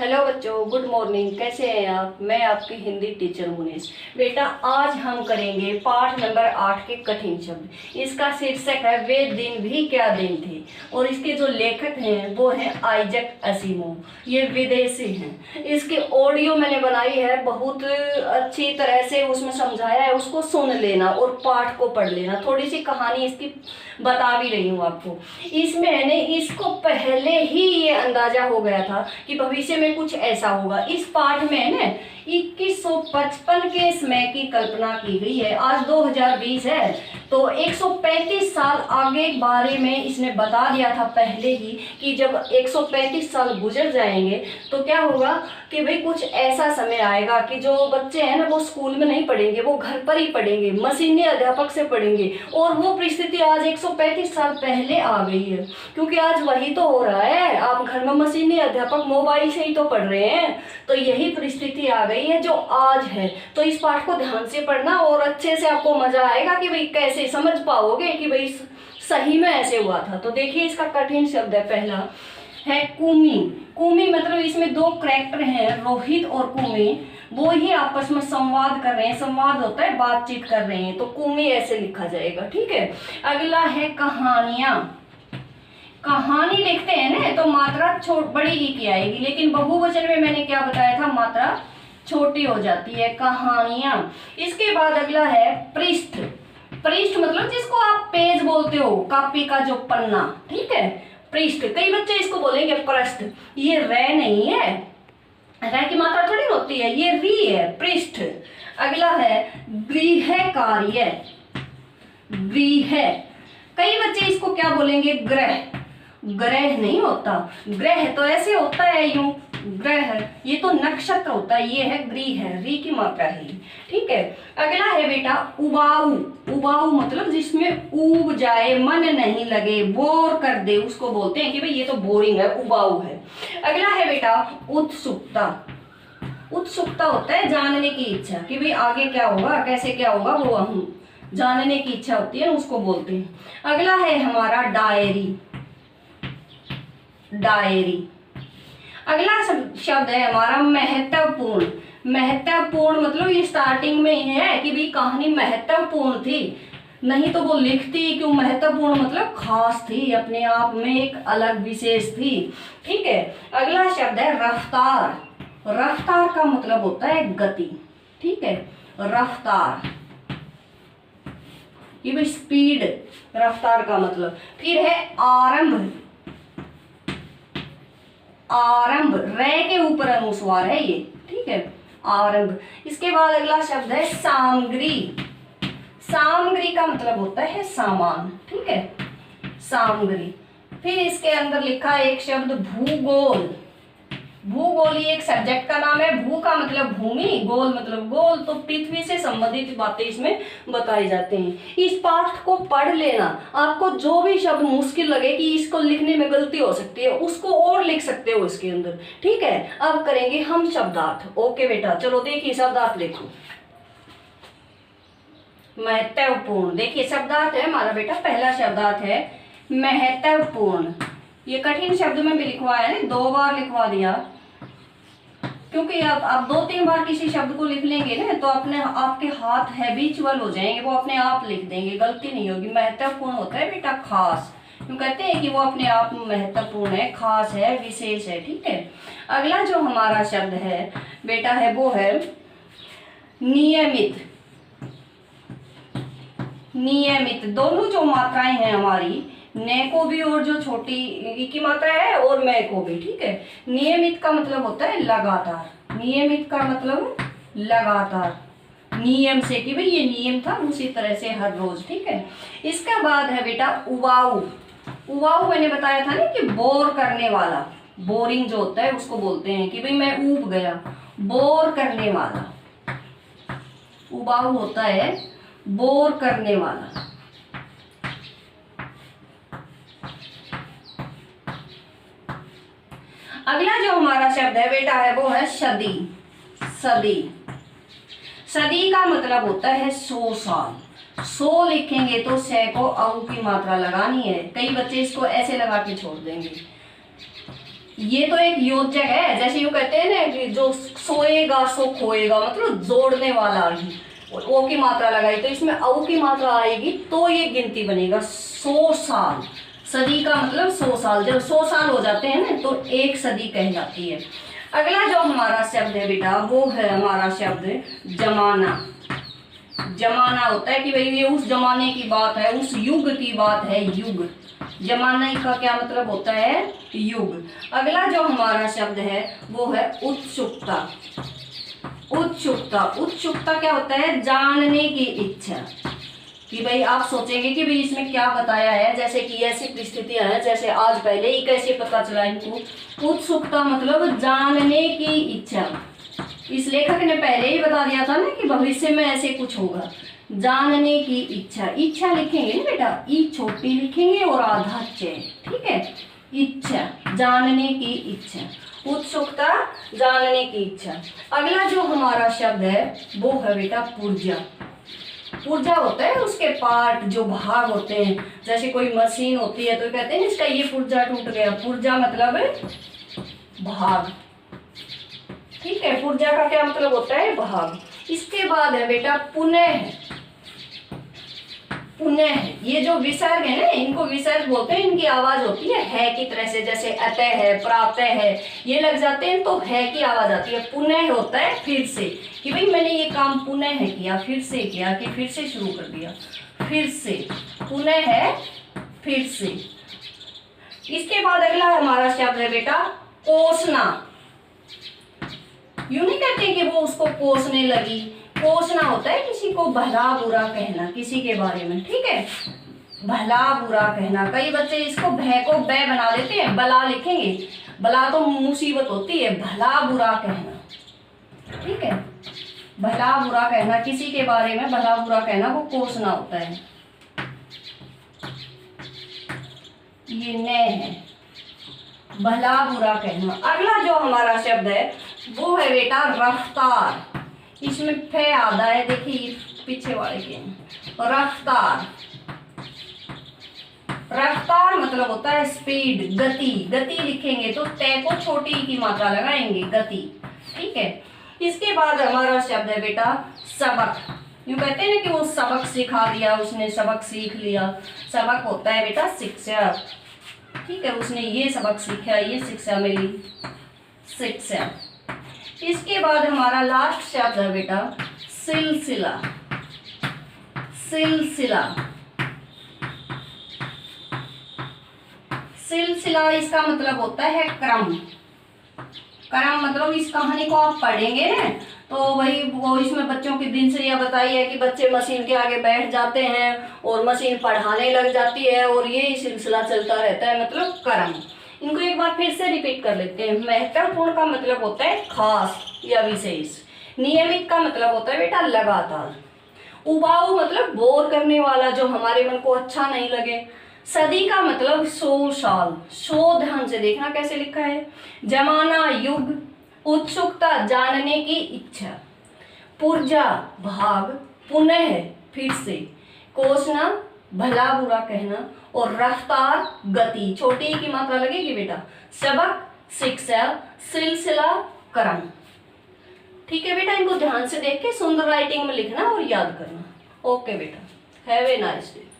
Hello बच्चों, good morning. कैसे हैं आप? मैं आपकी हिंदी टीचर मुनीश। बेटा, आज हम करेंगे पाठ नंबर 8 के कठिन शब्द। इसका शीर्षक है वे दिन भी क्या दिन थे, और इसके जो लेखक हैं वो हैं आइजक असीमोव। ये विदेशी हैं। इसकी ऑडियो मैंने बनाई है, बहुत अच्छी तरह से उसमें समझाया है। उसको सुन लेना और पाठ को पढ़ लेना। थोड़ी सी कहानी इसकी बता भी रही हूँ आपको। इसमें है ने इसको पहले ही ये अंदाजा हो गया था कि भविष्य में कुछ ऐसा होगा। इस पाठ में है ना 2155 के समय की कल्पना की गई है। आज 2020 है, तो 135 साल आगे बारे में इसने बता दिया था पहले ही कि जब 135 साल गुजर जाएंगे तो क्या होगा कि भाई कुछ ऐसा समय आएगा कि जो बच्चे हैं ना वो स्कूल में नहीं पढ़ेंगे, वो घर पर ही पढ़ेंगे, मशीनी अध्यापक से पढ़ेंगे। और वो परिस्थिति आज 135 साल पहले आ गई है, क्योंकि आज वही तो हो रहा है। आप घर में मशीनी अध्यापक मोबाइल से ही तो पढ़ रहे हैं, तो यही परिस्थिति आ गई है जो आज है। तो इस पाठ को ध्यान से पढ़ना और अच्छे से आपको मजा आएगा कि भाई कैसे समझ पाओगे कि भाई सही में ऐसे हुआ था। तो देखिए, इसका कठिन शब्द है, पहला है कुमी। कुमी मतलब इसमें दो कैरेक्टर हैं, रोहित और कुमी। वो ही आपस में संवाद कर रहे हैं। संवाद होता है बातचीत कर रहे हैं, तो कुमी ऐसे लिखा जाएगा। ठीक है। अगला है कहानियां। कहानी लिखते हैं ना तो मात्रा बड़ी ई की आएगी, लेकिन बहुवचन में मैंने क्या बताया था, मात्रा छोटी हो जाती है। कहानियां। इसके बाद अगला है पृष्ठ। पृष्ठ मतलब जिसको आप पेज बोलते हो, कॉपी का जो पन्ना। ठीक है, पृष्ठ। कई बच्चे इसको बोलेंगे पृष्ठ। ये रे नहीं है, रे की मात्रा थोड़ी होती है, ये री है, पृष्ठ। अगला है गृह कार्य। गृह। कई बच्चे इसको क्या बोलेंगे, ग्रह। ग्रह नहीं होता, ग्रह तो ऐसे होता है यूं, ग्रह। ये तो नक्षत्र होता है, ये है गृह, री की मात्रा है। ठीक है। अगला है बेटा उबाऊ। उबाऊ मतलब जिसमें ऊब जाए, मन नहीं लगे, बोर कर दे, उसको बोलते हैं कि भाई ये तो बोरिंग है, उबाऊ है। अगला है बेटा उत्सुकता। उत्सुकता होता है जानने की इच्छा, कि भाई आगे क्या होगा, कैसे क्या होगा, वो हम जानने की इच्छा होती है, उसको बोलते हैं। अगला है हमारा डायरी। डायरी। अगला शब्द है हमारा महत्वपूर्ण। महत्वपूर्ण मतलब ये स्टार्टिंग में ही है कि भाई कहानी महत्वपूर्ण थी, नहीं तो वो लिखती क्यों। महत्वपूर्ण मतलब खास थी, अपने आप में एक अलग विशेष थी। ठीक है। अगला शब्द है रफ्तार। रफ्तार का मतलब होता है गति। ठीक है, रफ्तार, ये भी स्पीड, रफ्तार का मतलब। फिर है आरंभ। आरंभ, रे के ऊपर अनुस्वार है ये। ठीक है, आरंभ। इसके बाद अगला शब्द है सामग्री। सामग्री का मतलब होता है सामान। ठीक है, सामग्री। फिर इसके अंदर लिखा है एक शब्द भूगोल। भूगोल ये एक सब्जेक्ट का नाम है। भू का मतलब भूमि, गोल मतलब गोल, तो पृथ्वी से संबंधित बातें इसमें बताई जाती हैं। इस पाठ को पढ़ लेना। आपको जो भी शब्द मुश्किल लगे कि इसको लिखने में गलती हो सकती है, उसको और लिख सकते हो इसके अंदर। ठीक है। अब करेंगे हम शब्दार्थ। ओके बेटा, चलो देखिए शब्दार्थ देखो। महत्वपूर्ण। देखिए शब्दार्थ है हमारा बेटा, पहला शब्दार्थ है महत्वपूर्ण। ये कठिन शब्द में भी लिखवाया है, 2 बार लिखवा दिया, क्योंकि आप 2-3 बार किसी शब्द को लिख लेंगे ना तो अपने आपके हाथ हैबिचुअल हो जाएंगे, वो अपने आप लिख देंगे, गलती नहीं होगी। महत्वपूर्ण होता है बेटा खास, क्यों कहते हैं कि वो अपने आप में महत्वपूर्ण है, खास है, विशेष है। ठीक है। अगला जो हमारा शब्द है बेटा है वो है नियमित। नियमित। दोनों जो मात्राएं हैं हमारी, ने को भी और जो छोटी ई की मात्रा है और मैं को भी। ठीक है। नियमित का मतलब होता है लगातार। नियमित का मतलब लगातार, नियम से, कि भाई ये नियम था, उसी तरह से हर रोज। ठीक है। इसका बाद है बेटा उबाऊ। उबाऊ मैंने बताया था ना कि बोर करने वाला, बोरिंग जो होता है उसको बोलते हैं कि भाई मैं ऊब गया, बोर करने वाला। उबाऊ होता है बोर करने वाला। अगला जो हमारा शब्द है बेटा है वो है सदी। सदी। सदी का मतलब होता है 100 साल। 100 लिखेंगे तो से को अऊ की मात्रा लगानी है। कई बच्चे इसको ऐसे लगा के छोड़ देंगे, ये तो एक योजक है, जैसे यूं कहते हैं ना कि जो सोएगा सो खोएगा, मतलब जोड़ने वाला ही। ओ की मात्रा लगाई तो इसमें औ की मात्रा आएगी तो ये गिनती बनेगा 100 साल। सदी का मतलब 100 साल, जब 100 साल हो जाते हैं ना तो एक सदी कहलाती है। अगला जो हमारा शब्द है बेटा वो है हमारा शब्द जमाना। जमाना होता है कि भाई ये उस जमाने की बात है, उस युग की बात है, युग। जमाने का क्या मतलब होता है? युग। अगला जो हमारा शब्द है वो है उत्सुकता। उत्सुकता, उत्सुकता क्या होता है? जानने की इच्छा। कि भाई आप सोचेंगे कि भाई इसमें क्या बताया है, जैसे कि ऐसी परिस्थितियां हैं जैसे आज पहले ही कैसे पता चला इनको। उत्सुकता मतलब जानने की इच्छा। इस लेखक ने पहले ही बता दिया था ना कि भविष्य में ऐसे कुछ होगा। जानने की इच्छा, इच्छा लिखेंगे ना बेटा, ई छोटी लिखेंगे और आधा च, ठीक है। इच्छा, जानने की इच्छा, उत्सुकता, जानने की इच्छा। अगला जो हमारा शब्द है वो है बेटा पुर्जा। पुर्जा होता है उसके पार्ट, जो भाग होते हैं, जैसे कोई मशीन होती है तो कहते हैं इसका ये पुर्जा टूट गया। पुर्जा मतलब भाग, ठीक है। पुर्जा का क्या मतलब होता है? भाग। इसके बाद है बेटा पुनः। पुनः, ये जो विसर्ग है ना, इनको विसर्ग बोलते हैं। इनकी आवाज होती है की तरह से, जैसे अतः है, प्रातः है, ये लग जाते हैं तो है की आवाज आती है। पुनः होता है फिर से, कि भाई मैंने ये काम पुनः है किया, फिर से किया, कि फिर से शुरू कर दिया, फिर से। पुनः है फिर से। इसके बाद अगला हमारा शब्द है बेटा कोसना। यूं नहीं कहते कि वो उसको कोसने लगी। कोसना होता है किसी को भला बुरा कहना, किसी के बारे में, ठीक है। भला बुरा कहना। कई बच्चे इसको भय को बै बना देते हैं, बला लिखेंगे। बला तो मुसीबत होती है, भला बुरा कहना, ठीक है। भला बुरा कहना, किसी के बारे में भला बुरा कहना, वो कोसना होता है। ये न है, भला बुरा कहना। अगला जो हमारा शब्द है वो है बेटा रफ्तार। इसमें फे आधा है, देखिए पीछे वाले के। रफ्तार, रफ्तार मतलब होता है स्पीड, गति। गति लिखेंगे तो तय को छोटी की मात्रा लगाएंगे, गति, ठीक है। इसके बाद हमारा शब्द है बेटा सबक। यूं कहते हैं ना कि वो सबक सिखा दिया, उसने सबक सीख लिया। सबक होता है बेटा शिक्षा, ठीक है। उसने ये सबक सीखा, ये शिक्षा मिली, शिक्षा। इसके बाद हमारा लास्ट शब्द है बेटा सिलसिला। सिलसिला, सिलसिला इसका मतलब होता है क्रम। क्रम मतलब इस कहानी को आप पढ़ेंगे ना तो वही वो इसमें बच्चों की दिनचर्या बताई है कि बच्चे मशीन के आगे बैठ जाते हैं और मशीन पढ़ाने लग जाती है और ये सिलसिला चलता रहता है, मतलब क्रम। इनको एक बार फिर से रिपीट कर लेते हैं। महत्वपूर्ण का मतलब होता है खास या विशेष। नियमित का मतलब होता है बेटा लगातार। उबाऊ मतलब बोर करने वाला, जो हमारे मन को अच्छा नहीं लगे। सदी का मतलब 100 साल। 100 ध्यान से देखना कैसे लिखा है। जमाना युग, उत्सुकता जानने की इच्छा, पुर्जा भाग, पुनः फिर से, कोसना भला बुरा कहना, और रफ्तार गति, छोटी की मात्रा लगेगी बेटा। सबक शिक्षा, सिलसिला क्रम, ठीक है बेटा। इनको ध्यान से देख के सुंदर राइटिंग में लिखना और याद करना। ओके बेटा, हैव ए नाइस डे।